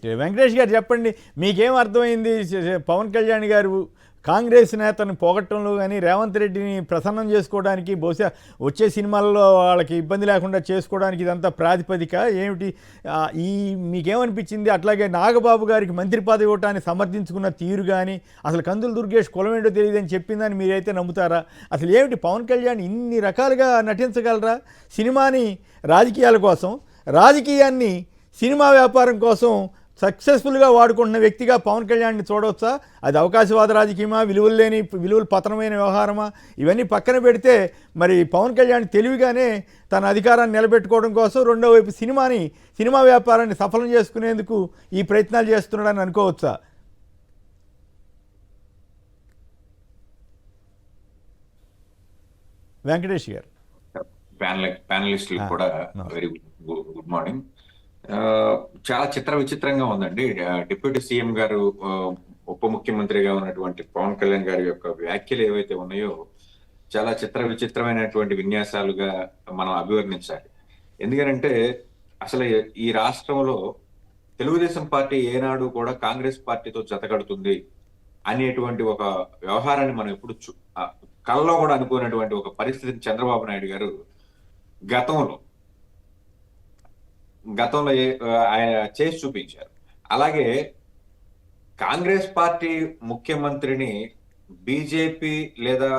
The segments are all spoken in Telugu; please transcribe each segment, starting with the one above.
రైట్. వెంకటేష్ గారు చెప్పండి, మీకేం అర్థమైంది పవన్ కళ్యాణ్ గారు కాంగ్రెస్ నేతను పోగొట్టడంలో కానీ రేవంత్ రెడ్డిని ప్రసన్నం చేసుకోవడానికి, బహుశా వచ్చే సినిమాల్లో వాళ్ళకి ఇబ్బంది లేకుండా చేసుకోవడానికి ఇదంతా ప్రాతిపదిక ఏమిటి? ఈ మీకేమనిపించింది? అట్లాగే నాగబాబు గారికి మంత్రి పదవి ఇవ్వటాన్ని సమర్థించుకున్న తీరు కానీ, అసలు కందుల దుర్గేష్ కులం ఏంటో తెలియదని చెప్పిందని మీరైతే నమ్ముతారా? అసలు ఏమిటి పవన్ కళ్యాణ్ ఇన్ని రకాలుగా నటించగలరా? సినిమాని రాజకీయాల కోసం, రాజకీయాన్ని సినిమా వ్యాపారం కోసం సక్సెస్ఫుల్గా వాడుకుంటున్న వ్యక్తిగా పవన్ కళ్యాణ్ని చూడవచ్చా? అది అవకాశవాద రాజకీయమా, విలువలు పతనమైన వ్యవహారమా? ఇవన్నీ పక్కన పెడితే మరి పవన్ కళ్యాణ్ తెలివిగానే తన అధికారాన్ని నిలబెట్టుకోవడం కోసం రెండో వైపు సినిమా వ్యాపారాన్ని సఫలం చేసుకునేందుకు ఈ ప్రయత్నాలు చేస్తున్నాడని అనుకోవచ్చా? వెంకటేష్ గారు. ప్యానలిస్టులకు కూడా వెరీ గుడ్ మార్నింగ్. చాలా విచిత్రంగా ఉందండి. డిప్యూటీ సీఎం గారు, ఉప ముఖ్యమంత్రిగా ఉన్నటువంటి పవన్ కళ్యాణ్ గారి యొక్క వ్యాఖ్యలు ఏవైతే ఉన్నాయో చాలా విచిత్రమైనటువంటి విన్యాసాలుగా మనం అభివర్ణించాలి. ఎందుకంటే అసలు ఈ రాష్ట్రంలో తెలుగుదేశం పార్టీ ఏనాడు కూడా కాంగ్రెస్ పార్టీతో జతగడుతుంది అనేటువంటి ఒక వ్యవహారాన్ని మనం ఎప్పుడు కళ్ళలో కూడా అనుకున్నటువంటి ఒక పరిస్థితిని చంద్రబాబు నాయుడు గారు గతంలో ఆయన చేసి చూపించారు. అలాగే కాంగ్రెస్ పార్టీ ముఖ్యమంత్రిని బీజేపీ లేదా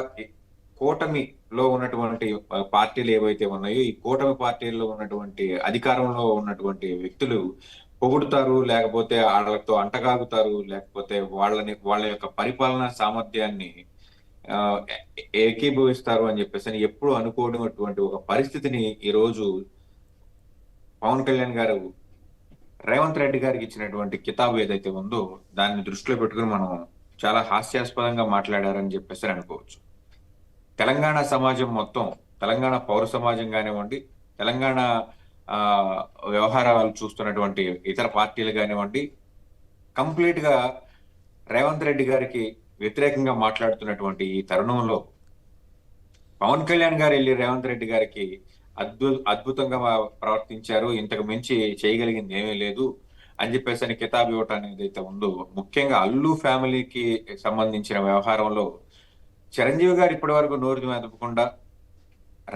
కూటమిలో ఉన్నటువంటి పార్టీలు ఏవైతే ఉన్నాయో, ఈ కూటమి పార్టీల్లో ఉన్నటువంటి అధికారంలో ఉన్నటువంటి వ్యక్తులు పొగుడుతారు, లేకపోతే వాళ్ళతో అంటగాగుతారు, లేకపోతే వాళ్ళ యొక్క పరిపాలనా సామర్థ్యాన్ని ఏకీభవిస్తారు అని చెప్పేసి ఎప్పుడు అనుకోనటువంటి ఒక పరిస్థితిని ఈరోజు పవన్ కళ్యాణ్ గారు రేవంత్ రెడ్డి గారికి ఇచ్చినటువంటి కితాబు ఏదైతే ఉందో దాన్ని దృష్టిలో పెట్టుకుని మనం చాలా హాస్యాస్పదంగా మాట్లాడారని చెప్పేసి అనుకోవచ్చు. తెలంగాణ సమాజం మొత్తం, తెలంగాణ పౌర సమాజం కానివ్వండి, తెలంగాణ వ్యవహారాలు చూస్తున్నటువంటి ఇతర పార్టీలు కానివ్వండి, కంప్లీట్ గా రేవంత్ రెడ్డి గారికి వ్యతిరేకంగా మాట్లాడుతున్నటువంటి ఈ తరుణంలో పవన్ కళ్యాణ్ గారు వెళ్ళి రేవంత్ రెడ్డి గారికి అద్భుతంగా ప్రవర్తించారు, ఇంతకు మించి చేయగలిగింది ఏమీ లేదు అని చెప్పేసి కితాబు ఇవ్వటం ఏదైతే ఉందో, ముఖ్యంగా అల్లు ఫ్యామిలీకి సంబంధించిన వ్యవహారంలో చిరంజీవి గారు ఇప్పటి వరకు నోరు మెదపకుండా,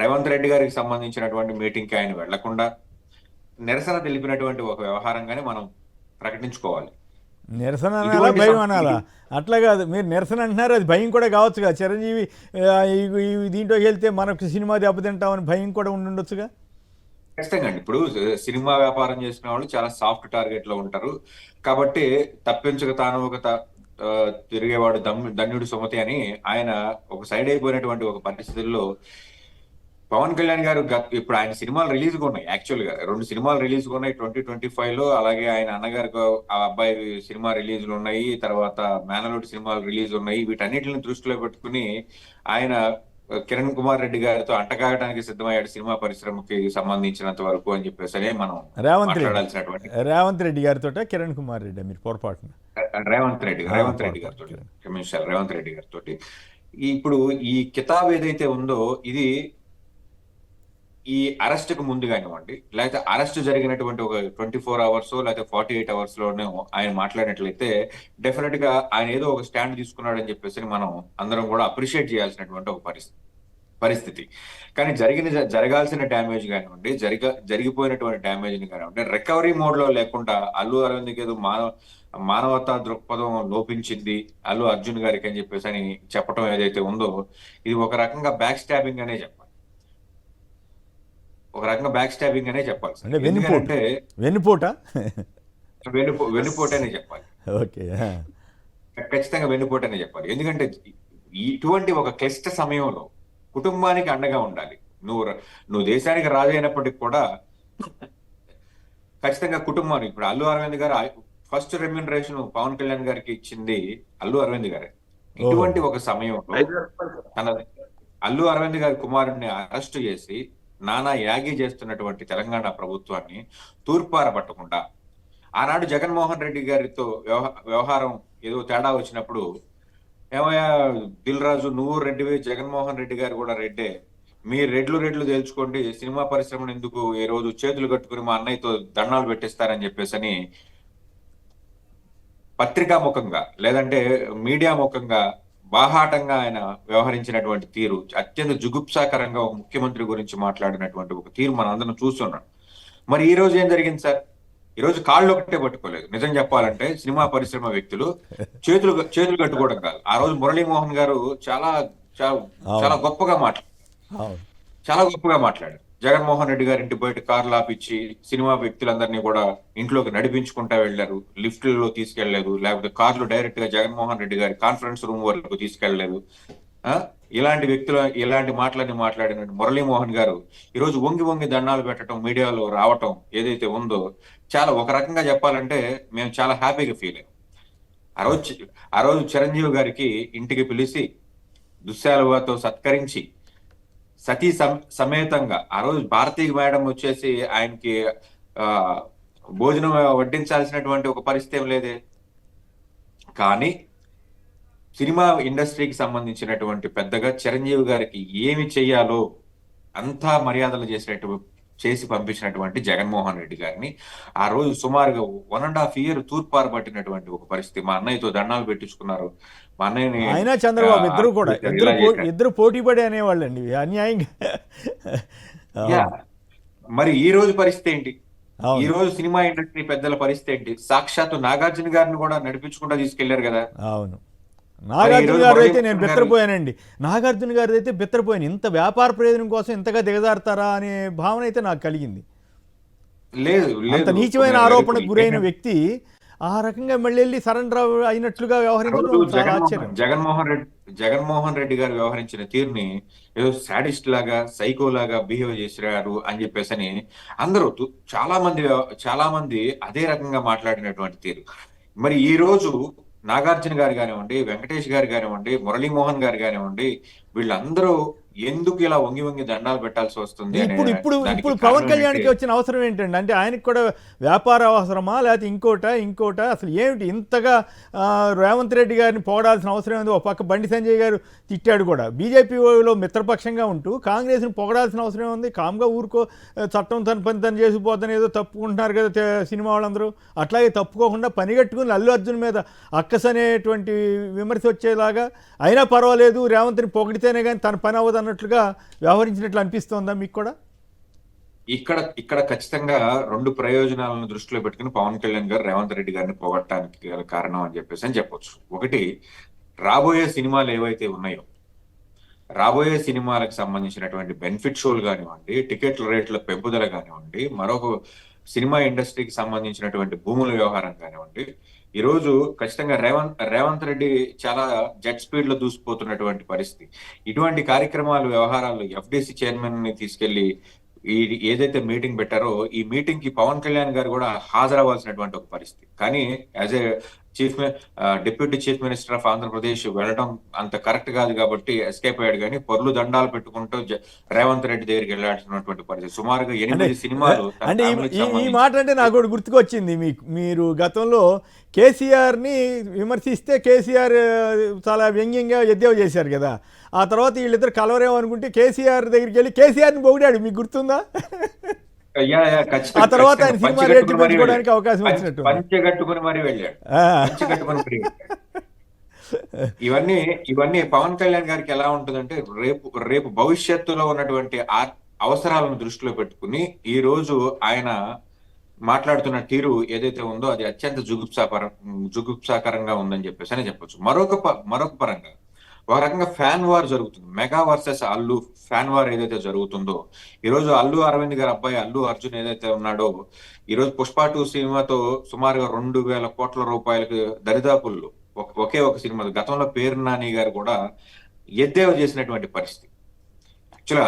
రేవంత్ రెడ్డి గారికి సంబంధించినటువంటి మీటింగ్కి ఆయన వెళ్లకుండా నిరసన తెలిపినటువంటి ఒక వ్యవహారంగానే మనం ప్రకటించుకోవాలి. నిరసన అనాలా, భయం అనాలా? అట్లా కాదు, మీరు నిరసన అంటున్నారు, అది భయం కూడా కావచ్చు కదా. చిరంజీవి దీంట్లోకి వెళ్తే మనకు సినిమా దెబ్బతింటామని భయం కూడా ఉండుండొచ్చుగా. ఖచ్చితంగా అండి. ఇప్పుడు సినిమా వ్యాపారం చేసిన వాళ్ళు చాలా సాఫ్ట్ టార్గెట్ లో ఉంటారు కాబట్టి తప్పించక తాను ఒక తిరిగేవాడు ధన్యుడు సుమతి అని ఆయన ఒక సైడ్ అయిపోయినటువంటి ఒక పరిస్థితుల్లో పవన్ కళ్యాణ్ గారు ఇప్పుడు ఆయన సినిమాలు రిలీజ్ ఉన్నాయి. యాక్చువల్ గా 2 సినిమాలు రిలీజ్ ఉన్నాయి 2025 లో. అలాగే ఆయన అన్నగారికి ఆ అబ్బాయి సినిమా రిలీజ్లు ఉన్నాయి, తర్వాత మేనలోటి సినిమాలు రిలీజ్ ఉన్నాయి. వీటన్నిటిని దృష్టిలో పెట్టుకుని ఆయన కిరణ్ కుమార్ రెడ్డి గారితో అంటకాగడానికి సిద్ధమయ్యాడు సినిమా పరిశ్రమకి సంబంధించినంత వరకు అని చెప్పేసి మనం మాట్లాడాల్సినటువంటి. రేవంత్ రెడ్డి గారితో కిరణ్ కుమార్ రెడ్డి మీరు పొరపాటున రేవంత్ రెడ్డి గారితో క్షమించాలి, రేవంత్ రెడ్డి గారితో. ఇప్పుడు ఈ కితాబ్ ఏదైతే ఉందో ఇది ఈ అరెస్ట్ కు ముందు కానివ్వండి, లేకపోతే అరెస్ట్ జరిగినటువంటి ఒక 24 అవర్స్ లేకపోతే 48 అవర్స్ లోనే ఆయన మాట్లాడినట్లయితే డెఫినెట్ గా ఆయన ఏదో ఒక స్టాండ్ తీసుకున్నాడని చెప్పేసి మనం అందరం కూడా అప్రిషియేట్ చేయాల్సినటువంటి ఒక పరిస్థితి. కానీ జరగాల్సిన డ్యామేజ్ కానివ్వండి, జరిగిపోయినటువంటి డ్యామేజ్ ని కానివ్వండి, రికవరీ మోడ్ లో లేకుండా అల్లు అరవింద్కి ఏదో మానవతా దృక్పథం లోపించింది అల్లు అర్జున్ గారికి అని చెప్పేసి అని చెప్పడం ఏదైతే ఉందో ఇది ఒక రకంగా బ్యాక్ స్టాబింగ్ అనే చెప్పాలి. ఒక రకంగా బ్యాక్ స్టాబింగ్ అనే చెప్పాలి. ఎందుకంటే వెన్నుపోటనే చెప్పాలి. ఖచ్చితంగా వెన్నుపోటనే చెప్పాలి. ఎందుకంటే ఇటువంటి ఒక క్లిష్ట సమయంలో కుటుంబానికి అండగా ఉండాలి. నువ్వు దేశానికి రాజు అయినప్పటికీ కూడా ఖచ్చితంగా కుటుంబానికి. ఇప్పుడు అల్లు అరవింద్ గారు ఫస్ట్ రెమ్యూనరేషన్ పవన్ కళ్యాణ్ గారికి ఇచ్చింది అల్లు అరవింద్ గారే. ఇటువంటి ఒక సమయంలో అల్లు అరవింద్ గారి కుమారుడిని అరెస్ట్ చేసి నానా యాగి చేస్తున్నటువంటి తెలంగాణ ప్రభుత్వాన్ని తూర్పారబట్టకుండా, ఆనాడు జగన్మోహన్ రెడ్డి గారితో వ్యవహారం ఏదో తేడా వచ్చినప్పుడు ఏమయ్యా దిల్ రాజు నువ్వు రెడ్డివి, జగన్మోహన్ రెడ్డి గారు కూడా రెడ్డే, మీ రెడ్లు తేల్చుకోండి, సినిమా పరిశ్రమను ఎందుకు ఈ రోజు చేతులు కట్టుకుని మా అన్నయ్యతో దండాలు పెట్టిస్తారని చెప్పేసి పత్రికా ముఖంగా లేదంటే మీడియా ముఖంగా బాహాటంగా ఆయన వ్యవహరించినటువంటి తీరు, అత్యంత జుగుప్సాకరంగా ఒక ముఖ్యమంత్రి గురించి మాట్లాడినటువంటి ఒక తీరు మనం అందరం చూస్తున్నాం. మరి ఈ రోజు ఏం జరిగింది సార్? ఈ రోజు కాళ్ళు ఒకటే పట్టుకోలేదు. నిజం చెప్పాలంటే సినిమా పరిశ్రమ వ్యక్తులు చేతులు చేతులు కట్టుకోవడం కాదు. ఆ రోజు మురళీమోహన్ గారు చాలా చాలా చాలా అవును. గొప్పగా మాట్లాడారు. అవును. చాలా గొప్పగా మాట్లాడారు. జగన్మోహన్ రెడ్డి గారి ఇంటి బయట కార్లు ఆపిచ్చి సినిమా వ్యక్తులందరినీ కూడా ఇంట్లోకి నడిపించుకుంటా వెళ్లారు. లిఫ్ట్లలో తీసుకెళ్లలేదు, లేకపోతే కార్లు డైరెక్ట్ గా జగన్మోహన్ రెడ్డి గారి కాన్ఫరెన్స్ రూమ్ వరకు తీసుకెళ్లలేదు. ఆ ఇలాంటి వ్యక్తులు ఇలాంటి మాటలన్నీ మాట్లాడిన మురళీమోహన్ గారు ఈ రోజు వంగి వంగి దండాలు పెట్టడం, మీడియాలో రావటం ఏదైతే ఉందో, చాలా ఒక రకంగా చెప్పాలంటే మేము చాలా హ్యాపీగా ఫీల్ అయ్యాం. ఆ రోజు ఆ రోజు చిరంజీవి గారికి ఇంటికి పిలిచి దుశ్శాలువాతో సత్కరించి సమేతంగా ఆ రోజు భారతీయ మేడం వచ్చేసి ఆయనకి ఆ భోజనం వడ్డించాల్సినటువంటి ఒక పరిస్థితి ఏం లేదే. కానీ సినిమా ఇండస్ట్రీకి సంబంధించినటువంటి పెద్దగా చిరంజీవి గారికి ఏమి చెయ్యాలో అంతా మర్యాదలు చేసి పంపించినటువంటి జగన్మోహన్ రెడ్డి గారిని ఆ రోజు సుమారుగా 1.5 year తూర్పారు పట్టినటువంటి ఒక పరిస్థితి. మా అన్నయ్యతో దండాలు పెట్టించుకున్నారు. మా అన్నయ్యని ఆయన చంద్రబాబు ఇద్దరు కూడా ఇలా చేశారు. ఇద్దరు పోటీ పడి అనేవాళ్ళండి అన్యాయంగా. యా. మరి ఈ రోజు పరిస్థితి ఏంటి? ఈ అవును. రోజు సినిమా ఇండస్ట్రీ పెద్దల పరిస్థితి ఏంటి? సాక్షాత్తు నాగార్జున గారిని కూడా నడిపించుకుంటా తీసుకెళ్లారు కదా. అవును. మరి ఈ నాగార్జున రోజు గారు అయితే నేను మురళీమోహన్ గారు బెత్తరపోయానండి. నాగార్జున గారిది అయితే బెత్తరపోయాను. ఇంత వ్యాపార ప్రయోజనం కోసం ఇంతగా దిగజారుతారా అనే భావన అయితే నాకు కలిగింది. లేదు అంత లేదు. నీచమైన ఇప్పుడు ఆరోపణకు గురైన నేను వ్యక్తి ఆ రకంగా మళ్ళీ వెళ్ళి సరెండర్ అయినట్లుగా ఆ వ్యవహరించడం రోజు చాలా ఆశ్చర్యం. జగన్మోహన్ రెడ్డి గారు వ్యవహరించిన తీరుని ఏదో సాడిస్ట్ లాగా, సైకో లాగా బిహేవ్ చేశారు అని చెప్పేసి అని అందరూ చాలా మంది అదే రకంగా మాట్లాడినటువంటి తీరు. మరి ఈ రోజు నాగార్జున గారు కానివ్వండి, వెంకటేష్ గారు కానివ్వండి, మురళీమోహన్ గారు కానివ్వండి, వీళ్ళందరూ ఎందుకు ఇలా వంగి వంగి దండాలు పెట్టాల్సి వస్తుంది అనే ఇప్పుడు ఇప్పుడు దానికి ఇప్పుడు పవన్ కారణం ఏంటంటే, కళ్యాణ్కి వచ్చిన అవసరం ఏంటండి? అంటే ఆయనకు కూడా వ్యాపార అవసరమా, లేకపోతే ఇంకోట అసలు ఏమిటి ఇంతగా రేవంత్ రెడ్డి గారిని పొగడాల్సిన అవసరం ఏంది? ఒక పక్క బండి సంజయ్ గారు తిట్టాడు కూడా. బీజేపీలో మిత్రపక్షంగా ఉంటూ కాంగ్రెస్ని పొగడాల్సిన అవసరం ఉంది? కామ్గా ఊరుకో, చట్టం తన పని తను చేసిపోతాను ఏదో తప్పుకుంటున్నారు కదా సినిమా వాళ్ళందరూ. అట్లాగే తప్పుకోకుండా పనిగట్టుకుని అల్లు అర్జున్ మీద అక్కస్ అనేటువంటి విమర్శ వచ్చేలాగా, అయినా పర్వాలేదు రేవంత్ని పొగిడితేనే కానీ తన పని అవ్వదు అన్నట్లుగా వ్యవహరించినట్లు అనిపిస్తోందా మీకు కూడా? ఇక్కడ ఖచ్చితంగా 2 ప్రయోజనాలను దృష్టిలో పెట్టుకుని పవన్ కళ్యాణ్ గారు రేవంత్ రెడ్డి గారిని పోగొట్టడానికి గల కారణం అని చెప్పేసి అని చెప్పొచ్చు. ఒకటి, రాబోయే సినిమాలు ఏవైతే ఉన్నాయో, రాబోయే సినిమాలకు సంబంధించినటువంటి బెనిఫిట్ షోలు కానివ్వండి, టికెట్ల రేట్ల పెంపుదల కానివ్వండి, మరొక సినిమా ఇండస్ట్రీకి సంబంధించినటువంటి భూముల వ్యవహారం కానివ్వండి, ఈ రోజు ఖచ్చితంగా రేవంత్ రెడ్డి చాలా జెట్ స్పీడ్ లో దూసిపోతున్నటువంటి పరిస్థితి. ఇటువంటి కార్యక్రమాలు, వ్యవహారాలు ఎఫ్డిసి చైర్మన్ ని తీసుకెళ్లి ఈ ఏదైతే మీటింగ్ పెట్టారో, ఈ మీటింగ్ కి పవన్ కళ్యాణ్ గారు కూడా హాజరవ్వాల్సినటువంటి ఒక పరిస్థితి. కానీ as a deputy chief minister of Andhra Pradesh వెళ్ళడం అంత కరెక్ట్ కాదు కాబట్టి ఎస్కేప్ అయ్యాడు. కానీ పొర్లు దండాలు పెట్టుకుంటూ రేవంత్ రెడ్డి దగ్గరికి వెళ్ళాల్సినటువంటి పరిస్థితి. సుమారుగా 8 సినిమాలు తన అంటే ఫ్యామిలీకి ఈ సంబంధించి. మాట అంటే నాకు ఒకటి గుర్తుకొచ్చింది. మీరు గతంలో కేసీఆర్ని విమర్శిస్తే కేసీఆర్ చాలా వ్యంగ్యంగా ఎద్దేవా చేశారు కదా. ఆ తర్వాత వీళ్ళిద్దరు కలవరేమో అనుకుంటే కేసీఆర్ దగ్గరికి వెళ్ళి కేసీఆర్ని పొగిడాడు. మీకు గుర్తుందా? ఆ తర్వాత ఆయన సినిమా రేట్లు పెంచుకోవడానికి అవకాశం వచ్చినట్టు. పంచెగట్టుకుని మరీ వెళ్ళాడు. పంచెగట్టుకుని మరీ వెళ్ళాడు. ఇవన్నీ పవన్ కళ్యాణ్ గారికి ఎలా ఉంటుందంటే, రేపు భవిష్యత్తులో ఉన్నటువంటి అవసరాలను దృష్టిలో పెట్టుకుని ఈ రోజు ఆయన మాట్లాడుతున్న తీరు ఏదైతే ఉందో అది అత్యంత జుగుప్సాకరంగా ఉందని చెప్పేసి అని చెప్పొచ్చు. మరొక పరంగా ఒక రకంగా ఫ్యాన్ వార్ జరుగుతుంది. Mega versus Allu fan war ఏదైతే జరుగుతుందో, ఈ రోజు అల్లు అరవింద్ గారి అబ్బాయి అల్లు అర్జున్ ఏదైతే ఉన్నాడో, ఈ రోజు పుష్ప 2 సినిమాతో సుమారుగా 2,000 కోట్ల రూపాయలకు దరిదాపుల్లో ఒకే ఒక సినిమా. గతంలో పేరు నాని గారు కూడా ఎద్దేవా చేసినటువంటి పరిస్థితి. యాక్చువల్గా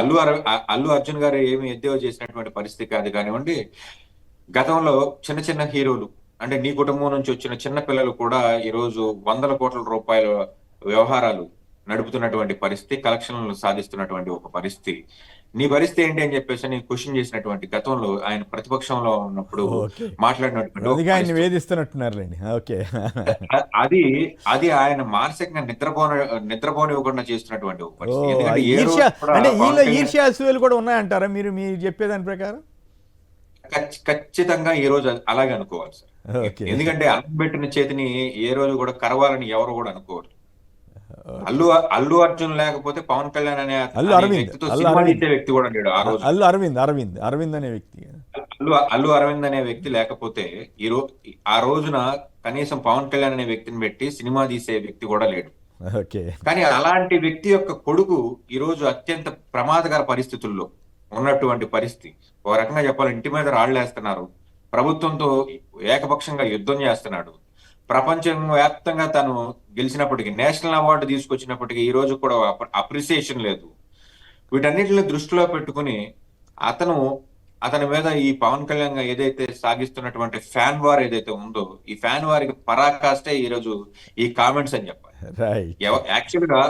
అల్లు అర్జున్ గారు ఏమి ఎద్దేవా చేసినటువంటి పరిస్థితి కాదు కానివ్వండి. గతంలో చిన్న హీరోలు, అంటే నీ కుటుంబం నుంచి వచ్చిన చిన్న పిల్లలు కూడా ఈ రోజు 100 కోట్ల రూపాయల వ్యవహారాలు నడుపుతున్నటువంటి పరిస్థితి, కలెక్షన్లు సాధిస్తున్నటువంటి ఒక పరిస్థితి. నీ పరిస్థితి ఏంటి అని చెప్పేసి అని క్వశ్చన్ చేసినటువంటి, గతంలో ఆయన ప్రతిపక్షంలో ఉన్నప్పుడు మాట్లాడినటువంటి ఆయన వేధిస్తున్నట్టున్నారులేండి. ఓకే. అది ఆయన మానసికంగా నిద్రపోనివ్వకుండా చేస్తున్నటువంటి ఒక పరిస్థితి. ఎందుకంటే అంటే వీళ్ళ ఈర్ష్యాసులు కూడా ఉన్నాయంటారా మీరు చెప్పేదాని ప్రకారం? ఖచ్చితంగా ఈ రోజు అలాగే అనుకోవాలి సార్. ఓకే. ఎందుకంటే అన్నం పెట్టిన చేతిని ఏ రోజు కూడా కరవాలని ఎవరు కూడా అనుకోరు. ఓకే. అల్లు అల్లు అర్జున్ లేకపోతే పవన్ కళ్యాణ్ అనే అల్లు అనే అరవింద్, వ్యక్తితో అల్లు సినిమా అరవింద్, తీసే వ్యక్తి కూడా లేడు ఆ రోజు. అల్లు అరవింద్ అనే వ్యక్తి. అల్లు అరవింద్ అనే వ్యక్తి లేకపోతే ఆ రోజున కనీసం పవన్ కళ్యాణ్ అనే వ్యక్తిని పెట్టి సినిమా తీసే వ్యక్తి కూడా లేడు. ఓకే. కానీ అలాంటి వ్యక్తి యొక్క కొడుకు ఈ రోజు అత్యంత ప్రమాదకర పరిస్థితుల్లో ఉన్నటువంటి పరిస్థితి. ఒక రకంగా చెప్పాలి, ఇంటి మీద రాళ్లేస్తున్నారు, ప్రభుత్వంతో ఏకపక్షంగా యుద్ధం చేస్తున్నాడు. ప్రపంచం వ్యాప్తంగా తను గెలిచినప్పటికీ, నేషనల్ అవార్డు తీసుకొచ్చినప్పటికీ ఈ రోజు కూడా అప్రిసియేషన్ లేదు. వీటన్నిటిని దృష్టిలో పెట్టుకుని అతని మీద ఈ పవన్ కళ్యాణ్ ఏదైతే సాగిస్తున్నటువంటి ఫ్యాన్ వార్ ఏదైతే ఉందో, ఈ ఫ్యాన్ వారికి పరాకాష్టే ఈ రోజు ఈ కామెంట్స్ అని చెప్పాలి. రైట్. యాక్చువల్ గా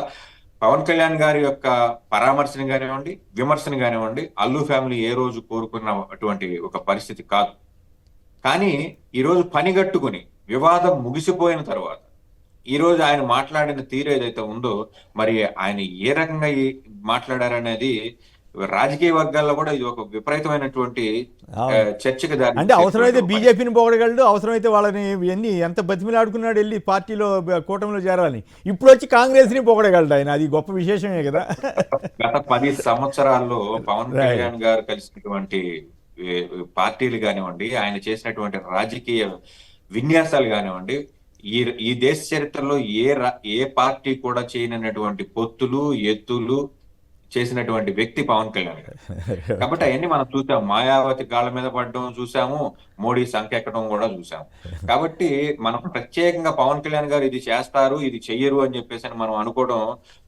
పవన్ కళ్యాణ్ గారి యొక్క పరామర్శని కానివ్వండి, విమర్శని కానివ్వండి, అల్లు ఫ్యామిలీ ఏ రోజు కోరుకున్న అటువంటి ఒక పరిస్థితి కాదు. కానీ ఈ రోజు పనిగట్టుకుని వివాదం ముగిసిపోయిన తర్వాత ఈ రోజు ఆయన మాట్లాడిన తీరు ఏదైతే ఉందో, మరి ఆయన ఏ రకంగా మాట్లాడారనేది రాజకీయ వర్గాల్లో కూడా ఇది ఒక విపరీతమైనటువంటి చర్చకి దారి. అంటే అవసరమైతే బీజేపీని పొగడగలడు, అవసరమైతే వాళ్ళని ఎన్ని ఎంత బతిమిలాడుకున్నాడు వెళ్ళి పార్టీలో కూటమిలో చేరాలని. ఇప్పుడు వచ్చి కాంగ్రెస్ని పొగడగలడు ఆయన, అది గొప్ప విశేషమే కదా. గత 10 సంవత్సరాల్లో పవన్ కళ్యాణ్ గారు కలిసినటువంటి పార్టీలు కానివ్వండి, ఆయన చేసినటువంటి రాజకీయ విన్యాసాలు కానివ్వండి, ఈ దేశ చరిత్రలో ఏ పార్టీ కూడా చేయనటువంటి పొత్తులు, ఎత్తులు చేసినటువంటి వ్యక్తి పవన్ కళ్యాణ్ గారు. కాబట్టి అవన్నీ మనం చూసాం. మాయావతి కాళ్ళ మీద పడడం చూసాము, మోడీ సంకెక్కడం కూడా చూసాము. కాబట్టి మనం ప్రత్యేకంగా పవన్ కళ్యాణ్ గారు ఇది చేస్తారు, ఇది చెయ్యరు అని చెప్పేసి మనం అనుకోవడం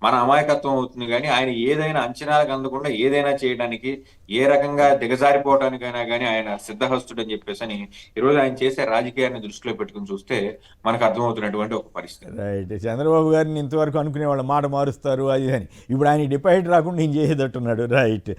మన అమాయకత్వం అవుతుంది. కానీ ఆయన ఏదైనా అంచనాలకు అందకుండా ఏదైనా చేయడానికి, ఏ రకంగా దిగజారిపోవడానికైనా కానీ ఆయన సిద్ధహస్తుడు అని చెప్పేసి ఈరోజు ఆయన చేసే రాజకీయాన్ని దృష్టిలో పెట్టుకుని చూస్తే మనకు అర్థమవుతున్నటువంటి ఒక పరిస్థితి. రైట్. చంద్రబాబు గారిని ఇంతవరకు అనుకునే వాళ్ళ మాట మారుస్తారు అది అని, ఇప్పుడు ఆయన డిపాజిట్ రాకుండా నేను చేసేటట్టున్నాడు. రైట్.